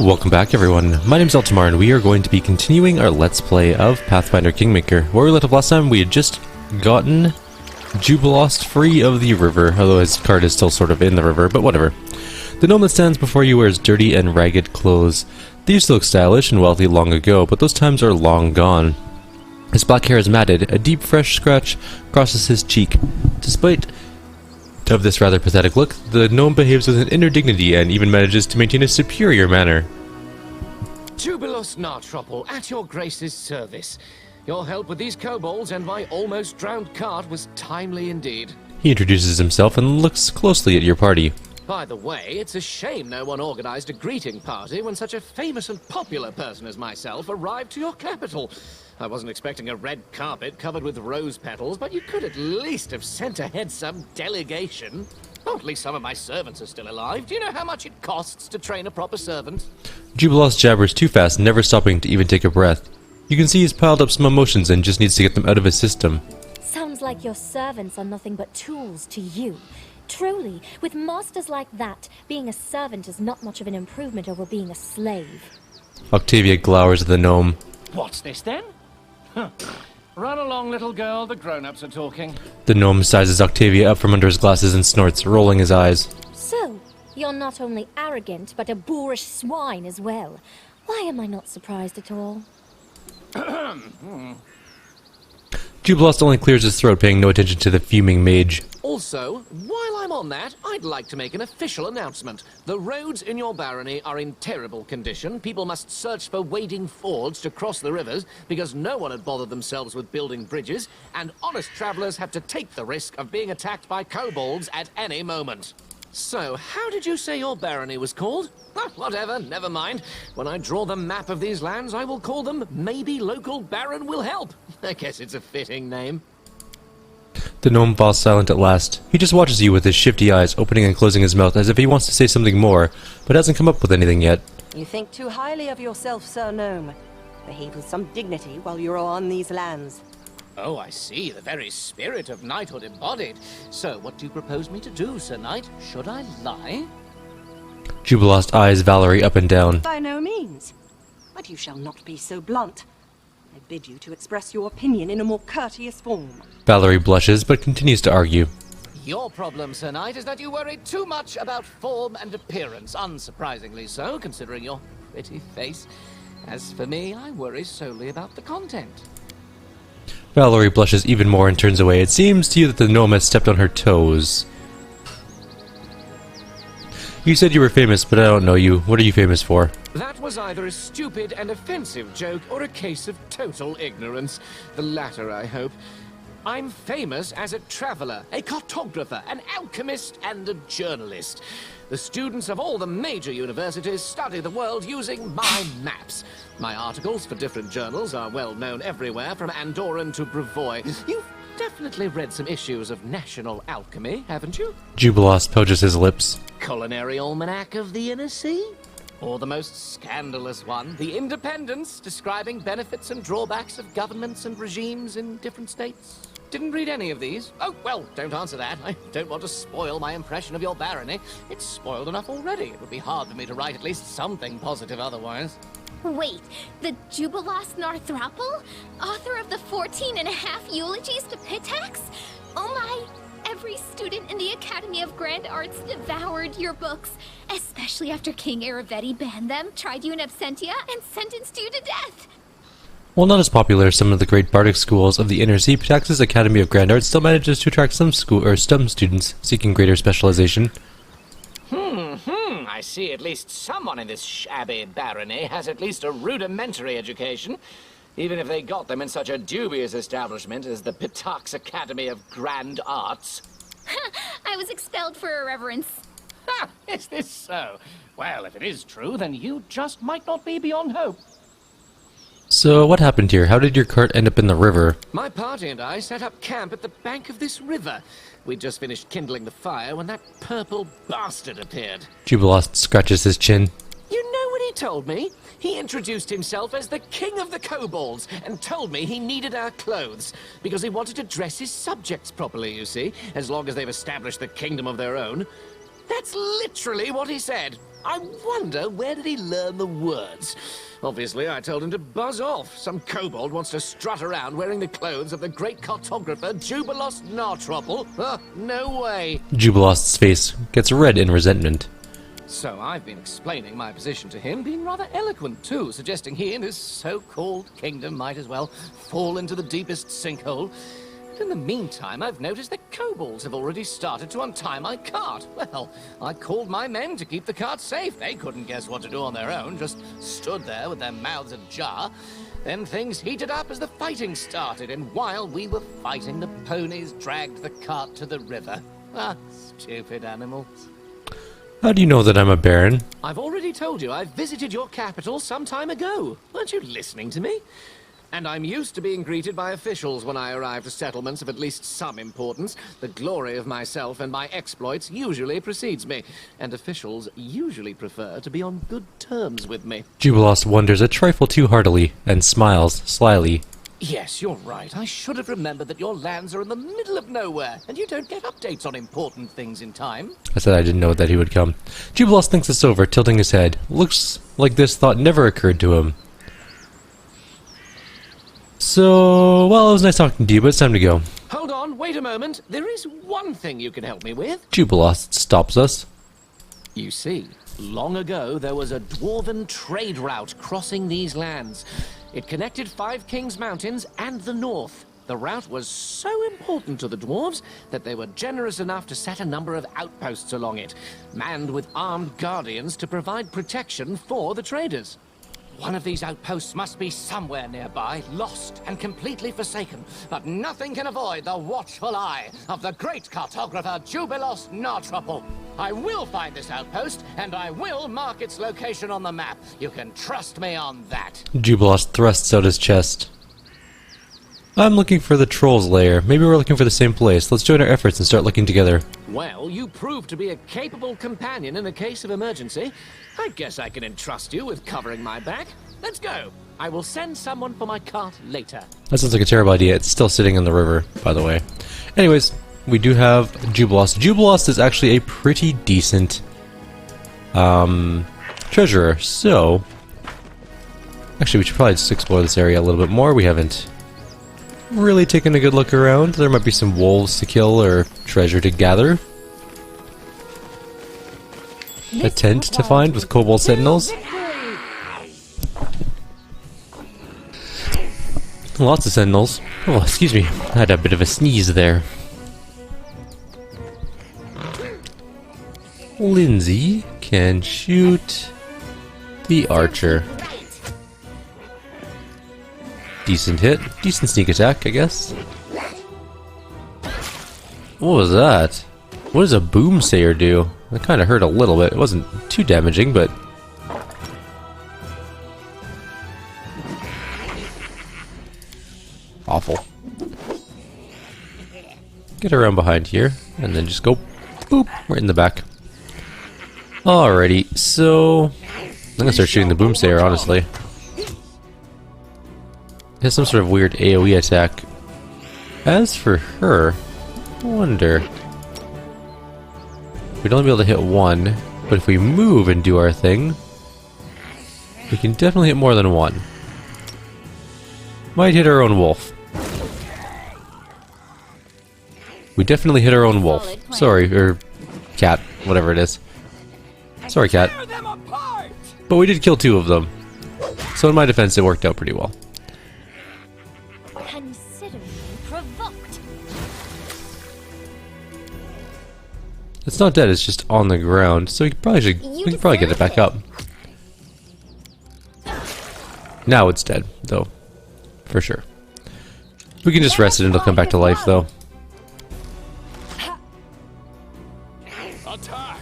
Welcome back everyone, my name's Eltimar and we are going to be continuing our Let's Play of Pathfinder Kingmaker. Where we left off last time, we had just gotten Jubilost free of the river, although his cart is still sort of in the river, but whatever. The gnome that stands before you wears dirty and ragged clothes. They used to look stylish and wealthy long ago, but those times are long gone. His black hair is matted, a deep fresh scratch crosses his cheek. Despite of this rather pathetic look, the gnome behaves with an inner dignity and even manages to maintain a superior manner. Jubilost Nartropple, at your grace's service. Your help with these kobolds and my almost drowned cart was timely indeed. He introduces himself and looks closely at your party. By the way, it's a shame no one organized a greeting party when such a famous and popular person as myself arrived to your capital. I wasn't expecting a red carpet covered with rose petals, but you could at least have sent ahead some delegation. Oh, at least some of my servants are still alive. Do you know how much it costs to train a proper servant? Jubilost jabbers too fast, never stopping to even take a breath. You can see he's piled up some emotions and just needs to get them out of his system. Sounds like your servants are nothing but tools to you. Truly, with masters like that, being a servant is not much of an improvement over being a slave. Octavia glowers at the gnome. What's this then? Huh. Run along, little girl, the grown-ups are talking. The gnome sizes Octavia up from under his glasses and snorts, rolling his eyes. So, you're not only arrogant, but a boorish swine as well. Why am I not surprised at all? Jubilost only clears his throat, paying no attention to the fuming mage. Also, while I'm on that, I'd like to make an official announcement. The roads in your barony are in terrible condition. People must search for wading fords to cross the rivers because no one had bothered themselves with building bridges, and honest travelers have to take the risk of being attacked by kobolds at any moment. So, how did you say your barony was called? Oh, whatever, never mind. When I draw the map of these lands, I will call them Maybe Local Baron Will Help. I guess it's a fitting name. The gnome falls silent at last. He just watches you with his shifty eyes, opening and closing his mouth as if he wants to say something more, but hasn't come up with anything yet. You think too highly of yourself, Sir Gnome. Behave with some dignity while you're on these lands. Oh, I see. The very spirit of knighthood embodied. So, what do you propose me to do, Sir Knight? Should I lie? Jubilost eyes Valerie up and down. By no means. But you shall not be so blunt. I bid you to express your opinion in a more courteous form. Valerie blushes, but continues to argue. Your problem, Sir Knight, is that you worry too much about form and appearance. Unsurprisingly so, considering your pretty face. As for me, I worry solely about the content. Valerie blushes even more and turns away. It seems to you that the gnome has stepped on her toes. You said you were famous, but I don't know you. What are you famous for? That was either a stupid and offensive joke or a case of total ignorance. The latter, I hope. I'm famous as a traveler, a cartographer, an alchemist, and a journalist. The students of all the major universities study the world using my maps. My articles for different journals are well known everywhere, from Andoran to Brevoy. You've definitely read some issues of National Alchemy, haven't you? Jubilost pouches his lips. Culinary Almanac of the Inner Sea? Or the most scandalous one, The Independence, describing benefits and drawbacks of governments and regimes in different states? Didn't read any of these? Oh, well, don't answer that. I don't want to spoil my impression of your barony. It's spoiled enough already. It would be hard for me to write at least something positive otherwise. Wait, the Jubilost Nartropple? Author of the 14.5 eulogies to Pitax? Oh my, every student in the Academy of Grand Arts devoured your books, especially after King Aravetti banned them, tried you in absentia, and sentenced you to death. While not as popular as some of the great bardic schools of the Inner Sea, Pitax's Academy of Grand Arts still manages to attract some students seeking greater specialization. I see at least someone in this shabby barony has at least a rudimentary education, even if they got them in such a dubious establishment as the Pitax Academy of Grand Arts. I was expelled for irreverence. Ha! Is this so? Well, if it is true, then you just might not be beyond hope. So, what happened here? How did your cart end up in the river? My party and I set up camp at the bank of this river. We'd just finished kindling the fire when that purple bastard appeared. Jubilost scratches his chin. You know what he told me? He introduced himself as the king of the kobolds and told me he needed our clothes because he wanted to dress his subjects properly, you see, as long as they've established the kingdom of their own. That's literally what he said. I wonder, where did he learn the words? Obviously, I told him to buzz off. Some kobold wants to strut around wearing the clothes of the great cartographer Jubilos Nartropple. No way. Jubilost's face gets red in resentment. So I've been explaining my position to him, being rather eloquent too, suggesting he and his so-called kingdom might as well fall into the deepest sinkhole. But in the meantime, I've noticed that kobolds have already started to untie my cart. Well, I called my men to keep the cart safe. They couldn't guess what to do on their own, just stood there with their mouths ajar. Then things heated up as the fighting started, and while we were fighting, the ponies dragged the cart to the river. Stupid animals. How do you know that I'm a baron? I've already told you I visited your capital some time ago. Weren't you listening to me? And I'm used to being greeted by officials when I arrive to settlements of at least some importance. The glory of myself and my exploits usually precedes me, and officials usually prefer to be on good terms with me. Jubilost wonders a trifle too heartily and smiles slyly. Yes, you're right. I should have remembered that your lands are in the middle of nowhere, and you don't get updates on important things in time. I said I didn't know that he would come. Jubilost thinks this over, tilting his head. Looks like this thought never occurred to him. So, well, it was nice talking to you, but it's time to go. Hold on, wait a moment. There is one thing you can help me with. Jubilost stops us. You see, long ago there was a dwarven trade route crossing these lands. It connected Five Kings Mountains and the north. The route was so important to the dwarves that they were generous enough to set a number of outposts along it, manned with armed guardians to provide protection for the traders. One of these outposts must be somewhere nearby, lost and completely forsaken, but nothing can avoid the watchful eye of the great cartographer Jubilos Nartropple. I will find this outpost, and I will mark its location on the map. You can trust me on that. Jubilost thrusts out his chest. I'm looking for the troll's lair. Maybe we're looking for the same place. Let's join our efforts and start looking together. Well, you prove to be a capable companion in a case of emergency. I guess I can entrust you with covering my back. Let's go. I will send someone for my cart later. That sounds like a terrible idea. It's still sitting in the river, by the way. Anyways, we do have Jubilost. Jubilost is actually a pretty decent treasurer, so actually we should probably just explore this area a little bit more. We haven't really taken a good look around. There might be some wolves to kill or treasure to gather. A tent to find with kobold sentinels. Lots of sentinels. Oh, excuse me. I had a bit of a sneeze there. Lindsay can shoot the archer. Decent hit. Decent sneak attack, I guess. What was that? What does a boomsayer do? That kind of hurt a little bit. It wasn't too damaging, but... awful. Get around behind here, and then just go boop, right in the back. Alrighty, so... I'm gonna start shooting the boomsayer, honestly. It has some sort of weird AoE attack. As for her, I wonder... we'd only be able to hit one, but if we move and do our thing, we can definitely hit more than one. Might hit our own wolf. We definitely hit our own wolf. Sorry, or cat, whatever it is. Sorry, cat. But we did kill two of them. So in my defense, it worked out pretty well. Consider me provoked. It's not dead, it's just on the ground, so we could probably get it back up. Now it's dead, though. For sure. We can just rest it and it'll come back to life, though. Attack!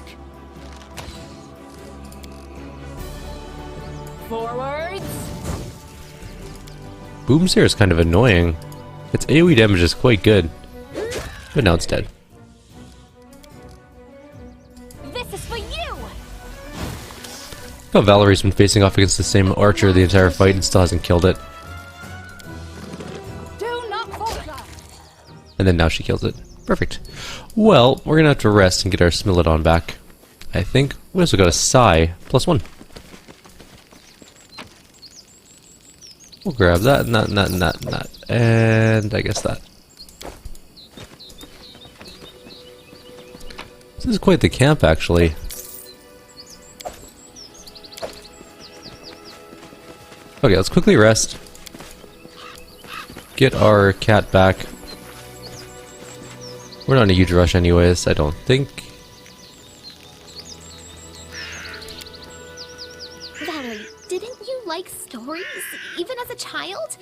Forwards. Boomsayer is kind of annoying. Its AoE damage is quite good. But now it's dead. This is for you. Oh, Valerie's been facing off against the same archer the entire fight and still hasn't killed it. And then now she kills it. Perfect. Well, we're gonna have to rest and get our Smilodon back. I think. We also got a Psi, +1. We'll grab that, and that, and that, and that, and that. And I guess that. This is quite the camp, actually. Okay, let's quickly rest. Get our cat back. We're not in a huge rush anyways, I don't think. Valerie, didn't you like stories, even as a child?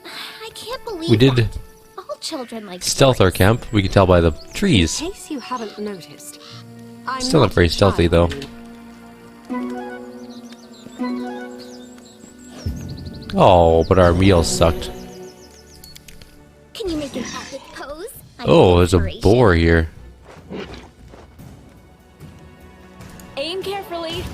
I can't believe We did that. All children like stealth our stories. camp, we can tell by the trees. In case you haven't noticed, I'm Still not very a stealthy, child though. anymore. Oh, but our meal sucked. Can you make an epic pose? I Oh, need there's a inspiration. boar here. Aim carefully.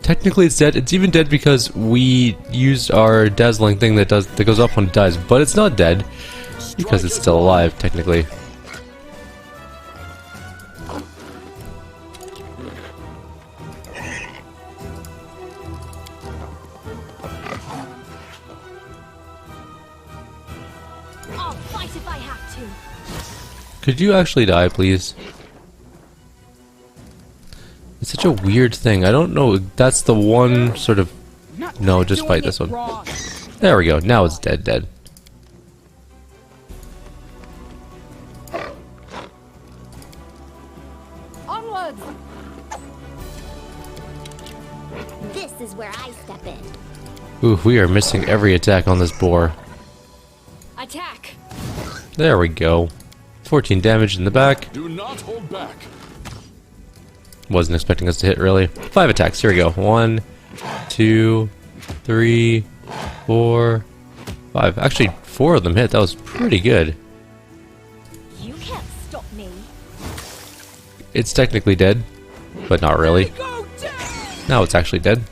Technically it's dead. It's even dead because we used our dazzling thing that goes up when it dies, but it's not dead because it's still alive technically. I'll fight if I have to. Could you actually die, please? It's such a weird thing. I don't know. That's the one sort of... No, just fight this one. There we go. Now it's dead. Onwards. This is where I step in. Ooh, we are missing every attack on this boar. Attack. There we go. 14 damage in the back. Do not hold back. Wasn't expecting us to hit, really. 5 attacks. Here we go. 1, 2, 3, 4, 5. Actually, 4 of them hit. That was pretty good. You can't stop me. It's technically dead, but not really. Now it's actually dead.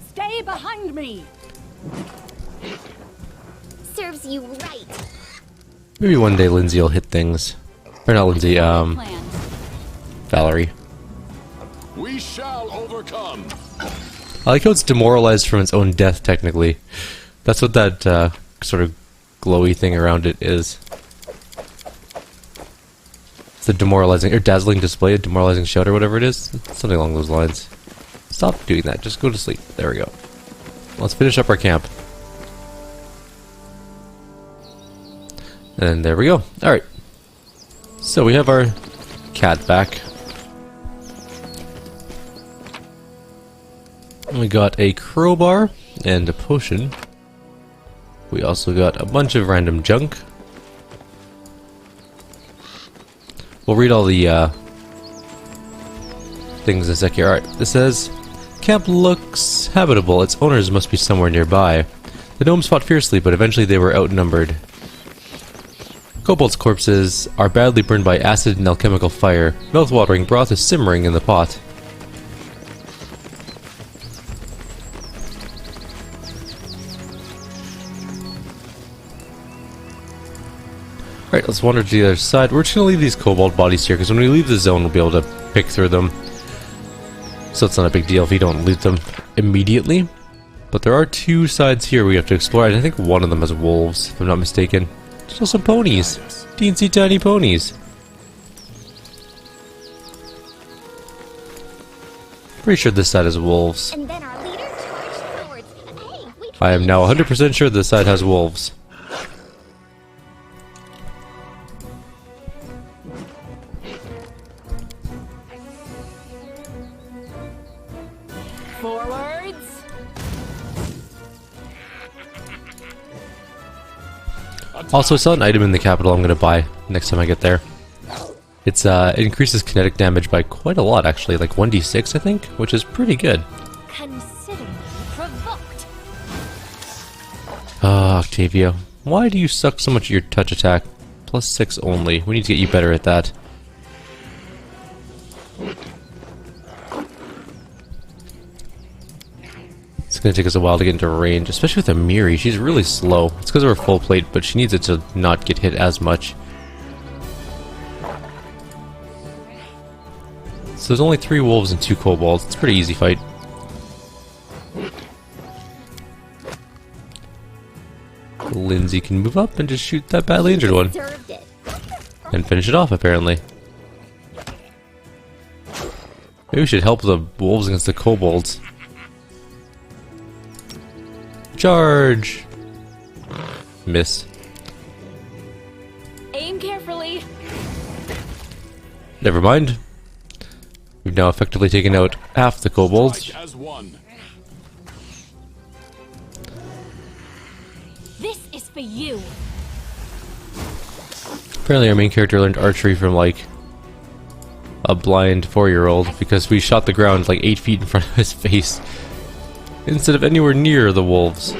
Stay behind me. Serves you right. Maybe one day Lindsay will hit things. Or not Lindsay, Plan. Valerie. We shall overcome. I like how it's demoralized from its own death, technically. That's what that sort of glowy thing around it is. It's a demoralizing, or dazzling display, a demoralizing shout, or whatever it is. Something along those lines. Stop doing that, just go to sleep. There we go. Let's finish up our camp. And there we go. Alright. So we have our cat back. We got a crowbar and a potion. We also got a bunch of random junk. We'll read all the things in a sec here. Alright, this says, camp looks habitable. Its owners must be somewhere nearby. The gnomes fought fiercely, but eventually they were outnumbered. Kobolds' corpses are badly burned by acid and alchemical fire. Mouth-watering broth is simmering in the pot. Alright, let's wander to the other side. We're just going to leave these kobold bodies here, because when we leave the zone, we'll be able to pick through them. So it's not a big deal if you don't loot them immediately. But there are 2 sides here we have to explore, and I think one of them has wolves, if I'm not mistaken. There's also ponies. Teensy tiny ponies. Pretty sure this side has wolves. And then our leader charged forward. Hey, we I am now 100% sure this side has wolves. Forwards. Also, I saw an item in the capital I'm going to buy next time I get there. It's it increases kinetic damage by quite a lot, actually, like 1d6, I think, which is pretty good. Consider me provoked. Ah, Octavia, why do you suck so much at your touch attack? +6 only. We need to get you better at that. Let's gonna take us a while to get into range, especially with Amiri. She's really slow. It's because of her full plate, but she needs it to not get hit as much. So there's only 3 wolves and 2 kobolds. It's a pretty easy fight. Lindsay can move up and just shoot that badly injured one. Deserved it. And finish it off, apparently. Maybe we should help the wolves against the kobolds. Charge! Miss. Aim carefully. Never mind. We've now effectively taken out half the kobolds. Strike as one. This is for you. Apparently our main character learned archery from like a blind 4-year-old because we shot the ground like 8 feet in front of his face instead of anywhere near the wolves.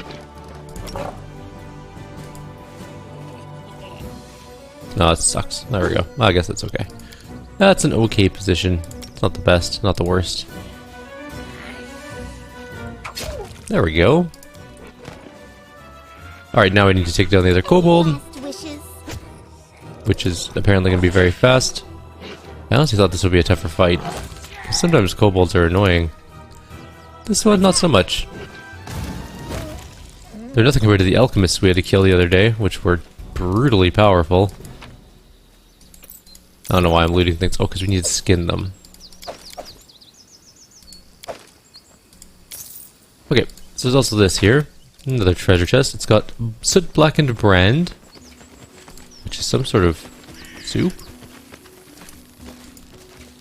No, it sucks. There we go. I guess that's okay. That's an okay position. It's not the best, not the worst. There we go. Alright, now we need to take down the other kobold, Last wishes. which is apparently going to be very fast. I honestly thought this would be a tougher fight. Sometimes kobolds are annoying. This one, not so much. They're nothing compared to the alchemists we had to kill the other day, which were brutally powerful. I don't know why I'm looting things. Oh, because we need to skin them. Okay, so there's also this here. Another treasure chest. It's got soot blackened brand, which is some sort of soup.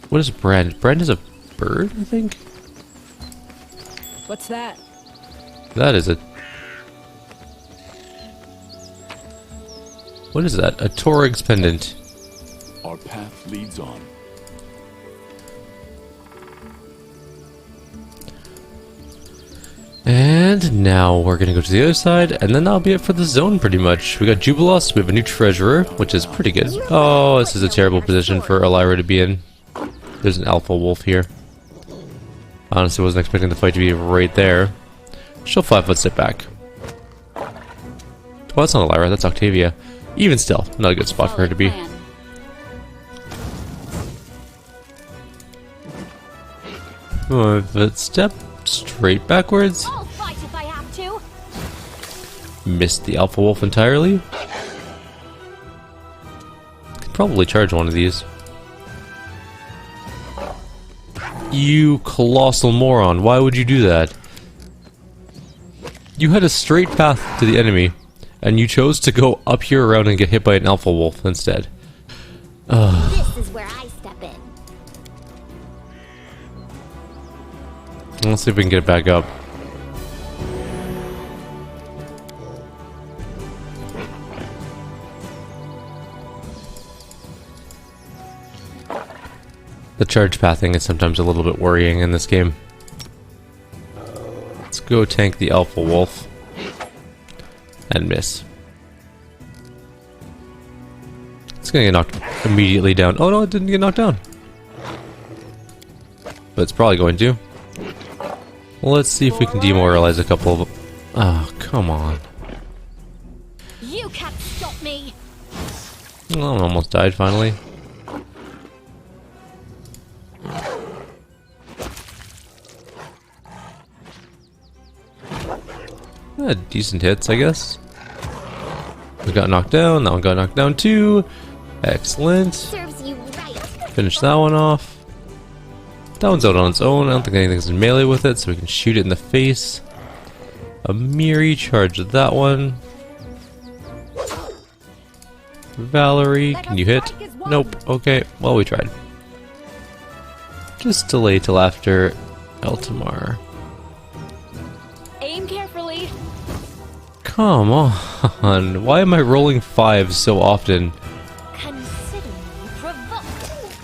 What is brand? Brand is a bird, I think? What's that? That is a... What is that? A Torig's pendant. Our path leads on. And now we're gonna go to the other side, and then that'll be it for the zone pretty much. We got Jubilos, we have a new treasurer, which is pretty good. Oh, this is a terrible position for Elira to be in. There's an alpha wolf here. Honestly, wasn't expecting the fight to be right there. She'll 5-foot step back. Well, that's not Elira, that's Octavia. Even still, not a good spot for her to be. 5-foot step, straight backwards. I'll fight if I have to. Missed the alpha wolf entirely. Could probably charge one of these. You colossal moron, why would you do that? You had a straight path to the enemy, and you chose to go up here around and get hit by an alpha wolf instead. This is where I step in. Let's see if we can get it back up. The charge pathing is sometimes a little bit worrying in this game. Let's go tank the alpha wolf. And miss. It's gonna get knocked immediately down. Oh no, it didn't get knocked down. But it's probably going to. Well, let's see if we can demoralize a couple of... Oh, come on. You can't stop me. Well, I almost died finally. Decent hits, I guess. We got knocked down. That one got knocked down too. Excellent. Serves you right. Finish that one off. That one's out on its own. I don't think anything's in melee with it, so we can shoot it in the face. Amiri, charge that one. Valerie, can you hit? Nope. Okay, well, we tried. Just delay till after Eltimar. Aim carefully. Come on. Why am I rolling 5s so often? Consider me provoked.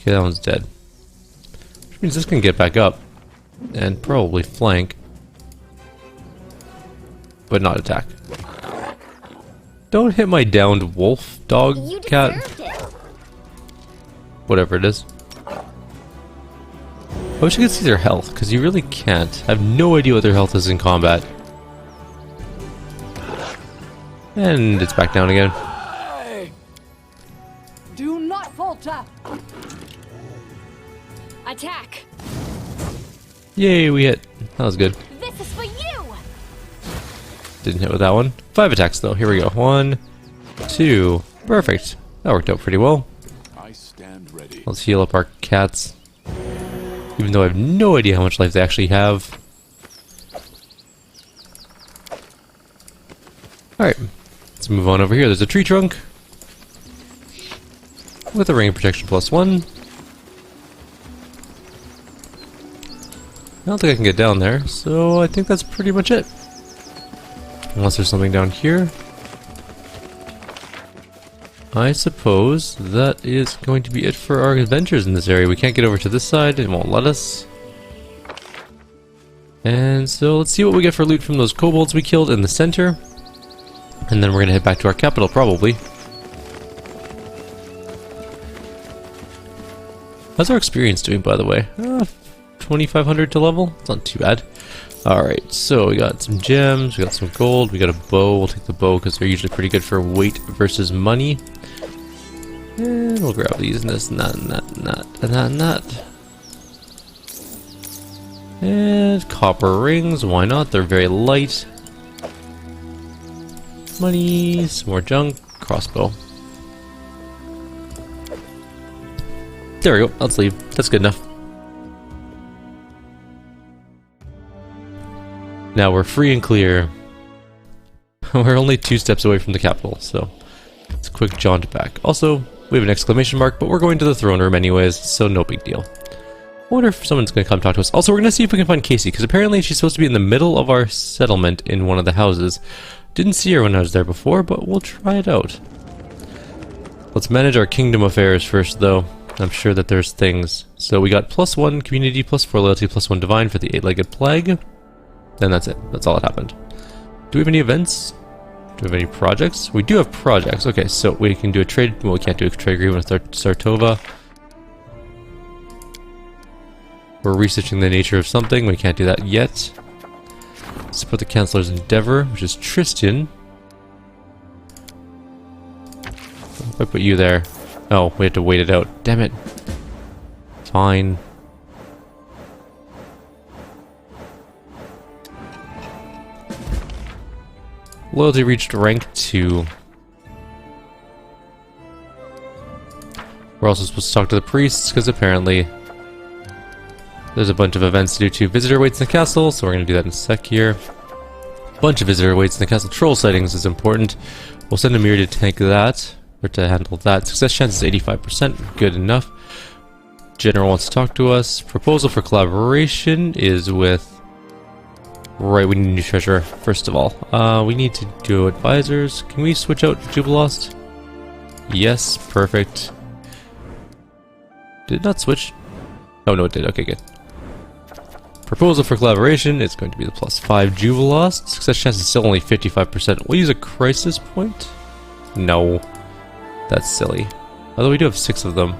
Okay, that one's dead. Which means this can get back up. And probably flank. But not attack. Don't hit my downed wolf, dog, You cat, deserved it. whatever it is. I wish I could see their health, because you really can't. I have no idea what their health is in combat. And it's back down again. Do not falter! Attack! Yay, we hit. That was good. This is for you! Didn't hit with that one. 5 attacks though. Here we go. 1, 2. Perfect. That worked out pretty well. I stand ready. Let's heal up our cats. Even though I have no idea how much life they actually have. Alright. Let's move on over here. There's a tree trunk. With a ring of protection +1. I don't think I can get down there, so I think that's pretty much it. Unless there's something down here. I suppose that is going to be it for our adventures in this area. We can't get over to this side, it won't let us. And so let's see what we get for loot from those kobolds we killed in the center. And then we're going to head back to our capital, probably. How's our experience doing, by the way? 2,500 to level? It's not too bad. Alright, so we got some gems, we got some gold, we got a bow. We'll take the bow because they're usually pretty good for weight versus money. And we'll grab these and this and that and that and that and that and that. And copper rings, why not? They're very light. Money, some more junk, crossbow. There we go, let's leave. That's good enough. Now we're free and clear. We're only 2 steps away from the capital, so it's a quick jaunt back. Also, we have an exclamation mark, but we're going to the throne room anyways, so no big deal. I wonder if someone's going to come talk to us. Also, we're going to see if we can find Kaessi, because apparently she's supposed to be in the middle of our settlement in one of the houses. Didn't see her when I was there before, but we'll try it out. Let's manage our kingdom affairs first, though. I'm sure that there's things. So we got +1 community, +4 loyalty, +1 divine for the 8-legged plague. Then that's it. That's all that happened. Do we have any events? Do we have any projects? We do have projects. Okay, so we can do a trade. Well, we can't do a trade agreement with Sartova. We're researching the nature of something. We can't do that yet. Support the Chancellor's Endeavor, which is Tristan. If I put you there. Oh, we have to wait it out. Damn it. Fine. Loyalty reached rank 2. We're also supposed to talk to the priests, because apparently there's a bunch of events to do too. Visitor waits in the castle, so we're going to do that in a sec here. Bunch of visitor waits in the castle. Troll sightings is important. We'll send Amir to tank that, or to handle that. Success chance is 85%, good enough. General wants to talk to us. Proposal for collaboration is with... Right, we need a new treasurer, first of all. We need to do advisors. Can we switch out Jubilost? Yes, perfect. Did it not switch? Oh, no, it did. Okay, good. Proposal for collaboration is going to be the +5 Jubilost. Success chance is still only 55%. We'll use a crisis point? No. That's silly. Although we do have 6 of them.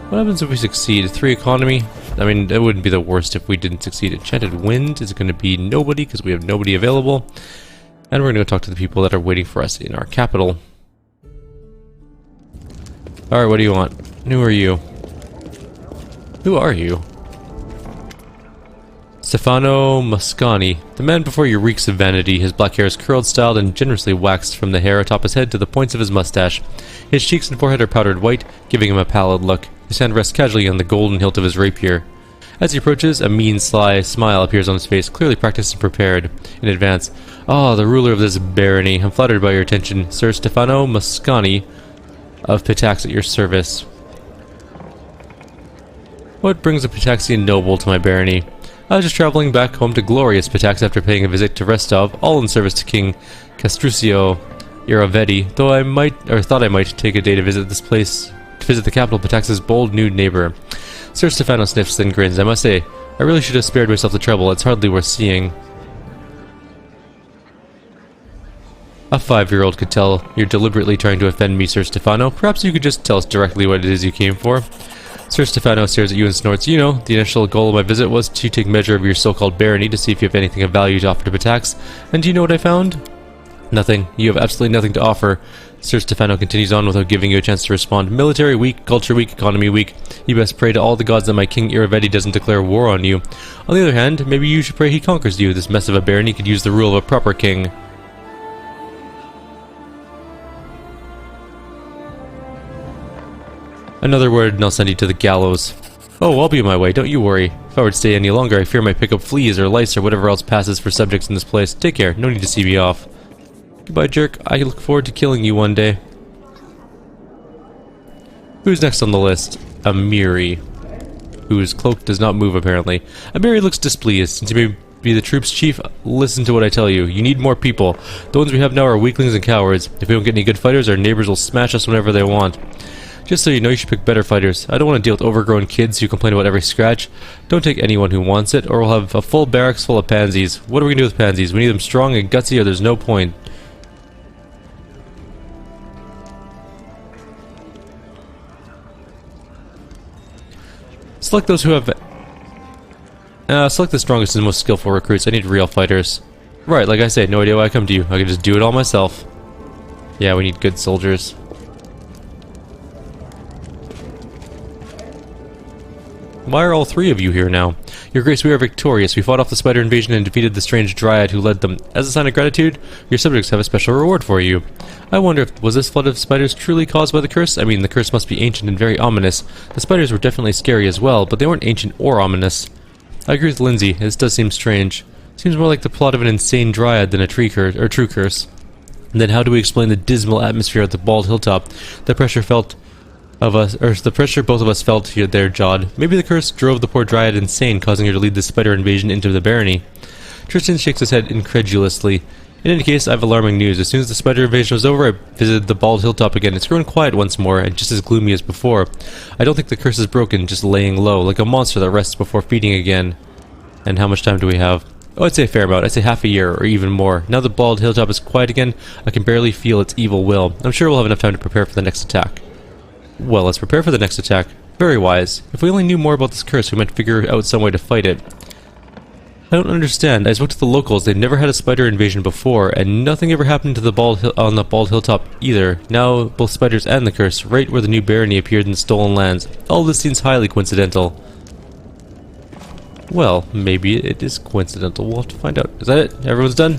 What happens if we succeed? 3 economy? I mean, it wouldn't be the worst if we didn't succeed. Enchanted Wind is going to be nobody because we have nobody available. And we're going to go talk to the people that are waiting for us in our capital. Alright, what do you want? Who are you? Who are you? Stefano Moscani. The man before you reeks of vanity. His black hair is curled, styled, and generously waxed from the hair atop his head to the points of his mustache. His cheeks and forehead are powdered white, giving him a pallid look. His hand rests casually on the golden hilt of his rapier. As he approaches, a mean, sly smile appears on his face, clearly practiced and prepared in advance. Ah, the ruler of this barony. I'm flattered by your attention. Sir Stefano Moscani of Pitax at your service. What brings a Pitaxian noble to my barony? I was just traveling back home to glorious Pitax after paying a visit to Restov, all in service to King Castruccio Iravetti, though thought I might take a day to visit this place, to visit the capital, Pitax's bold new neighbor. Sir Stefano sniffs and grins. I must say, I really should have spared myself the trouble. It's hardly worth seeing. A 5-year-old could tell you're deliberately trying to offend me, Sir Stefano. Perhaps you could just tell us directly what it is you came for. Sir Stefano stares at you and snorts. You know, the initial goal of my visit was to take measure of your so-called barony to see if you have anything of value to offer to Pitax. And do you know what I found? Nothing. You have absolutely nothing to offer. Sir Stefano continues on without giving you a chance to respond. Military weak, culture weak, economy weak. You best pray to all the gods that my King Iravetti doesn't declare war on you. On the other hand, maybe you should pray he conquers you. This mess of a barony could use the rule of a proper king. Another word and I'll send you to the gallows. Oh, I'll be on my way, don't you worry. If I were to stay any longer, I fear I might pick up fleas or lice or whatever else passes for subjects in this place. Take care, no need to see me off. Goodbye, jerk. I look forward to killing you one day. Who's next on the list? Amiri, whose cloak does not move apparently. Amiri looks displeased. Since you may be the troop's chief, listen to what I tell you. You need more people. The ones we have now are weaklings and cowards. If we don't get any good fighters, our neighbors will smash us whenever they want. Just so you know, you should pick better fighters. I don't want to deal with overgrown kids who complain about every scratch. Don't take anyone who wants it, or we'll have a full barracks full of pansies. What are we going to do with pansies? We need them strong and gutsy, or there's no point. Select those who have... select the strongest and most skillful recruits. I need real fighters. Right, like I say, no idea why I come to you. I can just do it all myself. Yeah, we need good soldiers. Why are all three of you here now? Your Grace, we are victorious. We fought off the spider invasion and defeated the strange dryad who led them. As a sign of gratitude, your subjects have a special reward for you. I wonder if was this flood of spiders truly caused by the curse? I mean, the curse must be ancient and very ominous. The spiders were definitely scary as well, but they weren't ancient or ominous. I agree with Lindsay. This does seem strange. Seems more like the plot of an insane dryad than a true curse. And then how do we explain the dismal atmosphere at the bald hilltop? The pressure both of us felt here there, Jod. Maybe the curse drove the poor dryad insane, causing her to lead the spider invasion into the barony. Tristan shakes his head incredulously. In any case, I have alarming news. As soon as the spider invasion was over, I visited the bald hilltop again. It's grown quiet once more, and just as gloomy as before. I don't think the curse is broken, just laying low, like a monster that rests before feeding again. And how much time do we have? Oh, I'd say a fair amount. I'd say half a year, or even more. Now the bald hilltop is quiet again, I can barely feel its evil will. I'm sure we'll have enough time to prepare for the next attack. Well, let's prepare for the next attack. Very wise. If we only knew more about this curse, we might figure out some way to fight it. I don't understand. I spoke to the locals. They've never had a spider invasion before, and nothing ever happened to the on the bald hilltop either. Now, both spiders and the curse, right where the new barony appeared in the stolen lands. All this seems highly coincidental. Well, maybe it is coincidental. We'll have to find out. Is that it? Everyone's done?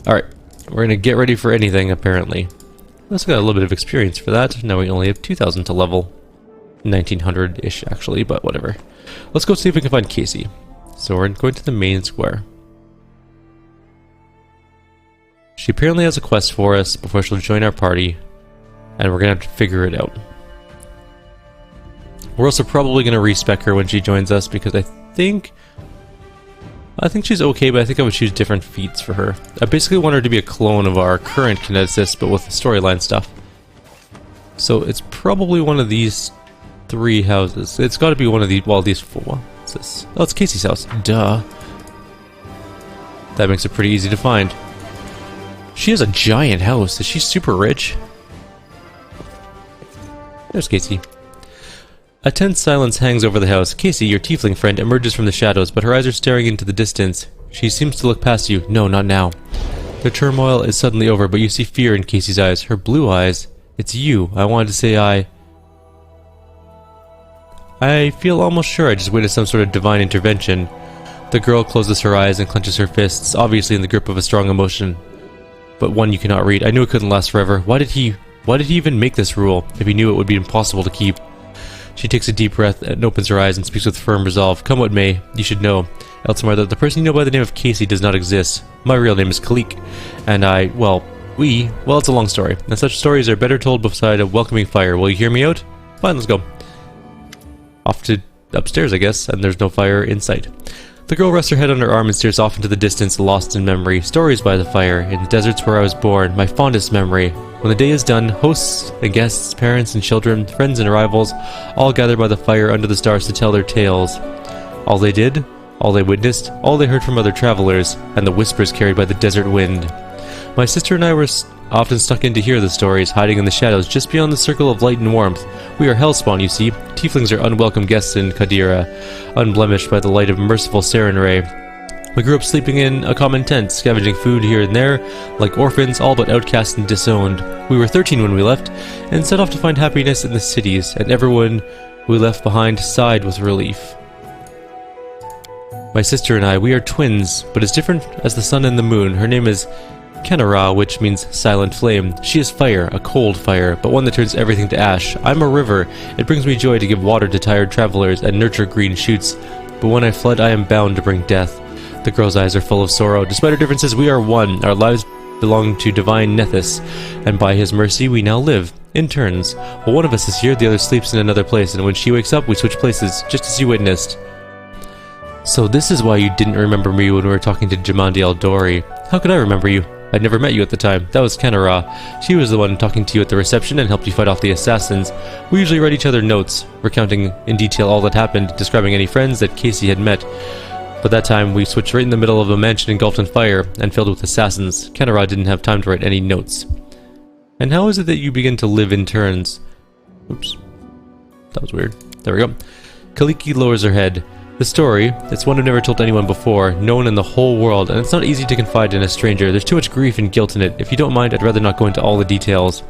Alright. We're gonna get ready for anything, apparently. Let's got a little bit of experience for that. Now we only have 2,000 to level. 1,900-ish, actually, but whatever. Let's go see if we can find Kaessi. So we're going to the main square. She apparently has a quest for us before she'll join our party, and we're going to have to figure it out. We're also probably going to respec her when she joins us, because I think she's okay, but I think I would choose different feats for her. I basically want her to be a clone of our current kineticist, but with storyline stuff. So it's probably one of these three houses. It's got to be one of these, well, these four. What's this? Oh, it's Kaessi's house. Duh. That makes it pretty easy to find. She has a giant house. Is she super rich? There's Kaessi. A tense silence hangs over the house. Kaessi, your tiefling friend, emerges from the shadows, but her eyes are staring into the distance. She seems to look past you. No, not now. The turmoil is suddenly over, but you see fear in Kaessi's eyes. Her blue eyes. It's you. I wanted to say I feel almost sure I just witnessed some sort of divine intervention. The girl closes her eyes and clenches her fists, obviously in the grip of a strong emotion. But one you cannot read. I knew it couldn't last forever. Why did he even make this rule, if he knew it would be impossible to keep? She takes a deep breath and opens her eyes and speaks with firm resolve. Come what may, you should know, Eltimar, that the person you know by the name of Kaessi does not exist. My real name is Kalik, and well, it's a long story, and such stories are better told beside a welcoming fire. Will you hear me out? Fine, let's go. Off to upstairs, I guess, and there's no fire in sight. The girl rests her head on her arm and stares off into the distance, lost in memory. Stories by the fire, in the deserts where I was born, my fondest memory. When the day is done, hosts and guests, parents and children, friends and rivals, all gather by the fire under the stars to tell their tales. All they did, all they witnessed, all they heard from other travelers, and the whispers carried by the desert wind. My sister and I were often stuck in to hear the stories, hiding in the shadows just beyond the circle of light and warmth. We are hellspawn, you see. Tieflings are unwelcome guests in Kyrieru, unblemished by the light of merciful Sarenrae. We grew up sleeping in a common tent, scavenging food here and there, like orphans, all but outcast and disowned. We were 13 when we left, and set off to find happiness in the cities, and everyone we left behind sighed with relief. My sister and I, we are twins, but as different as the sun and the moon. Her name is Kyrieru, which means silent flame. She is fire, a cold fire, but one that turns everything to ash. I'm a river. It brings me joy to give water to tired travelers and nurture green shoots, but when I flood, I am bound to bring death. The girl's eyes are full of sorrow. Despite our differences, we are one. Our lives belong to divine Nethys, and by his mercy we now live, in turns. While one of us is here, the other sleeps in another place, and when she wakes up, we switch places, just as you witnessed. So this is why you didn't remember me when we were talking to Jamandi Eldori. How could I remember you? I'd never met you at the time. That was Kyrieru. She was the one talking to you at the reception and helped you fight off the assassins. We usually write each other notes, recounting in detail all that happened, describing any friends that Kaessi had met. But that time, we switched right in the middle of a mansion engulfed in fire and filled with assassins. Kyrieru didn't have time to write any notes. And how is it that you begin to live in turns? Oops. That was weird. There we go. Kaliki lowers her head. The story, it's one I've never told anyone before, no one in the whole world, and it's not easy to confide in a stranger. There's too much grief and guilt in it. If you don't mind, I'd rather not go into all the details.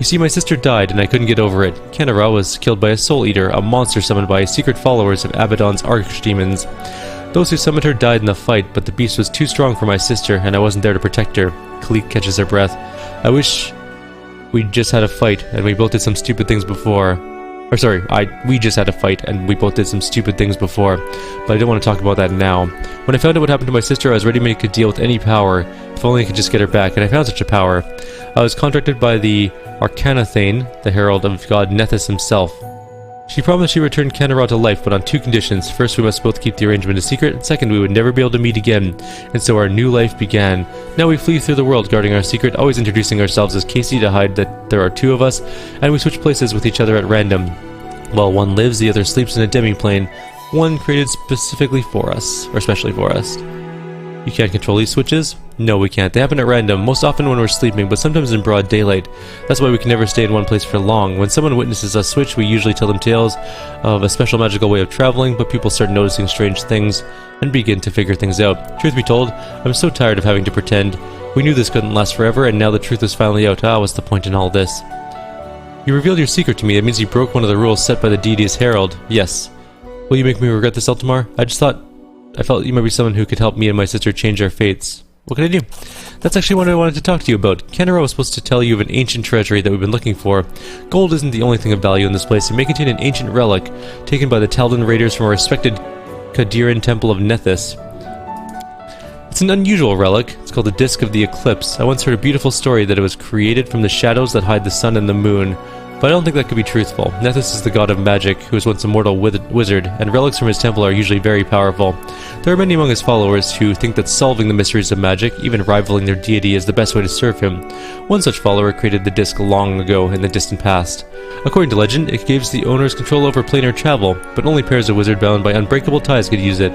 You see, my sister died, and I couldn't get over it. Kyrieru was killed by a soul eater, a monster summoned by secret followers of Abaddon's archdemons. Those who summoned her died in the fight, but the beast was too strong for my sister, and I wasn't there to protect her. Kalik catches her breath. I wish we just had a fight, and we both did some stupid things before. Or sorry, we just had a fight, and we both did some stupid things before, but I don't want to talk about that now. When I found out what happened to my sister, I was ready to make a deal with any power, if only I could just get her back, and I found such a power. I was contracted by the Arcanathane, the herald of god Nethys himself. She promised she would return Kyrieru to life, but on two conditions. First, we must both keep the arrangement a secret, and second, we would never be able to meet again. And so our new life began. Now we flee through the world guarding our secret, always introducing ourselves as Kaessi to hide that there are two of us, and we switch places with each other at random. While one lives, the other sleeps in a demi-plane, one created specifically for us, or especially for us. You can't control these switches? No, we can't. They happen at random, most often when we're sleeping, but sometimes in broad daylight. That's why we can never stay in one place for long. When someone witnesses us switch, we usually tell them tales of a special magical way of traveling, but people start noticing strange things and begin to figure things out. Truth be told, I'm so tired of having to pretend. We knew this couldn't last forever, and now the truth is finally out. What's the point in all this? You revealed your secret to me. That means you broke one of the rules set by the deity's herald. Yes. Will you make me regret this, Eltimar? I felt you might be someone who could help me and my sister change our fates. What can I do? That's actually what I wanted to talk to you about. Kyrieru was supposed to tell you of an ancient treasury that we've been looking for. Gold isn't the only thing of value in this place. It may contain an ancient relic taken by the Taldan raiders from a respected Kadiran temple of Nethys. It's an unusual relic. It's called the Disc of the Eclipse. I once heard a beautiful story that it was created from the shadows that hide the sun and the moon, but I don't think that could be truthful. Nethys is the god of magic, who was once a mortal wizard, and relics from his temple are usually very powerful. There are many among his followers who think that solving the mysteries of magic, even rivaling their deity, is the best way to serve him. One such follower created the disc long ago in the distant past. According to legend, it gives the owners control over planar travel, but only pairs of wizard bound by unbreakable ties could use it.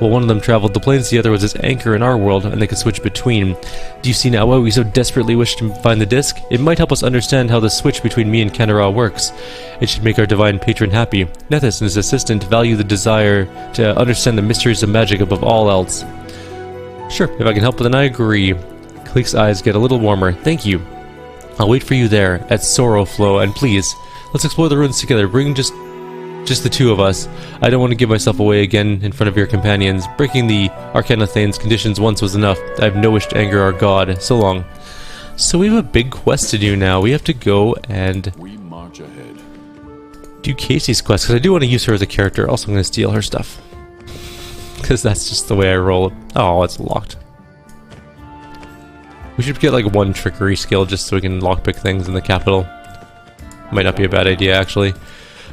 While one of them traveled the planes, the other was its anchor in our world, and they could switch between. Do you see now why we so desperately wish to find the disc? It might help us understand how the switch between me and Kyrieru works. It should make our divine patron happy. Nethys and his assistant value the desire to understand the mysteries of magic above all else. Sure, if I can help, then I agree. Kalik's eyes get a little warmer. Thank you. I'll wait for you there, at Sorrowflow, and please, let's explore the ruins together. Bring just the two of us. I don't want to give myself away again in front of your companions. Breaking the Arcanathane's conditions once was enough. I have no wish to anger our god. So long. So we have a big quest to do now. We have to go and We march ahead. do Kaessi's quest, because I do want to use her as a character. Also, I'm going to steal her stuff, because that's just the way I roll. Oh, it's locked. We should get like one trickery skill just so we can lockpick things in the capital. Might not be a bad idea, actually.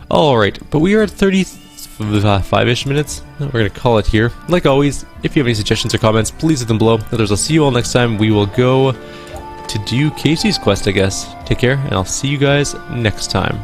Alright, but we are at 35-ish minutes. We're going to call it here. Like always, if you have any suggestions or comments, please leave them below. Others, I'll see you all next time. We will go to do Kaessi's quest, I guess. Take care, and I'll see you guys next time.